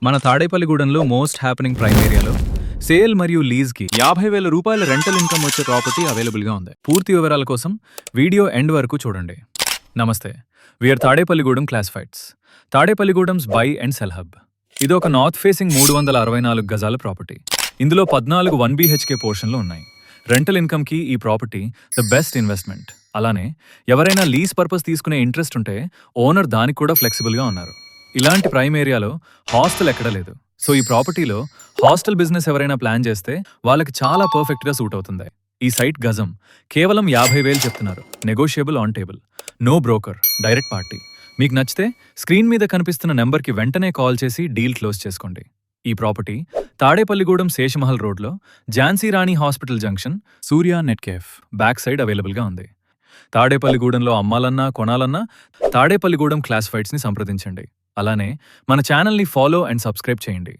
మన తాడేపల్లిగూడెంలో most happening prime ఏరియాలో sale మరియు లీజ్కి 50,000 రూపాయల రెంటల్ ఇన్కమ్ వచ్చే ప్రాపర్టీ అవైలబుల్గా ఉంది. పూర్తి వివరాల కోసం వీడియో ఎండ్ వరకు చూడండి. నమస్తే, we are Tadepalligudem classifieds. Tadepalligudem's buy and sell hub. ఇది ఒక నార్త్ ఫేసింగ్ 364 గజాల ప్రాపర్టీ. ఇందులో 14 1 BHK పోర్షన్లు ఉన్నాయి. రెంటల్ ఇన్కమ్కి ఈ ప్రాపర్టీ ద బెస్ట్ ఇన్వెస్ట్మెంట్. అలానే ఎవరైనా లీజ్ పర్పస్ తీసుకునే ఇంట్రెస్ట్ ఉంటే ఓనర్ దానికి కూడా ఫ్లెక్సిబుల్గా ఉన్నారు. ఇలాంటి ప్రైమ్ ఏరియాలో హాస్టల్ ఎక్కడ లేదు. సో ఈ ప్రాపర్టీలో హాస్టల్ బిజినెస్ ఎవరైనా ప్లాన్ చేస్తే వాళ్ళకి చాలా పర్ఫెక్ట్గా సూట్ అవుతుంది. ఈ సైట్ గజం కేవలం 50,000 చెప్తున్నారు. Negotiable on table. No broker, direct party. మీకు నచ్చితే స్క్రీన్ మీద కనిపిస్తున్న నెంబర్కి వెంటనే కాల్ చేసి డీల్ క్లోజ్ చేసుకోండి. ఈ ప్రాపర్టీ తాడేపల్లిగూడెం శేషమహల్ రోడ్లో ఝాన్సీ రాణి హాస్పిటల్ జంక్షన్, సూర్య నెట్ కేఫ్ బ్యాక్ సైడ్ అవైలబుల్గా ఉంది. తాడేపల్లిగూడెంలో అమ్మాలన్నా కొనాలన్నా తాడేపల్లిగూడెం క్లాసిఫైడ్స్ని సంప్రదించండి. అలానే మన ఛానల్ని ఫాలో అండ్ సబ్స్క్రైబ్ చేయండి.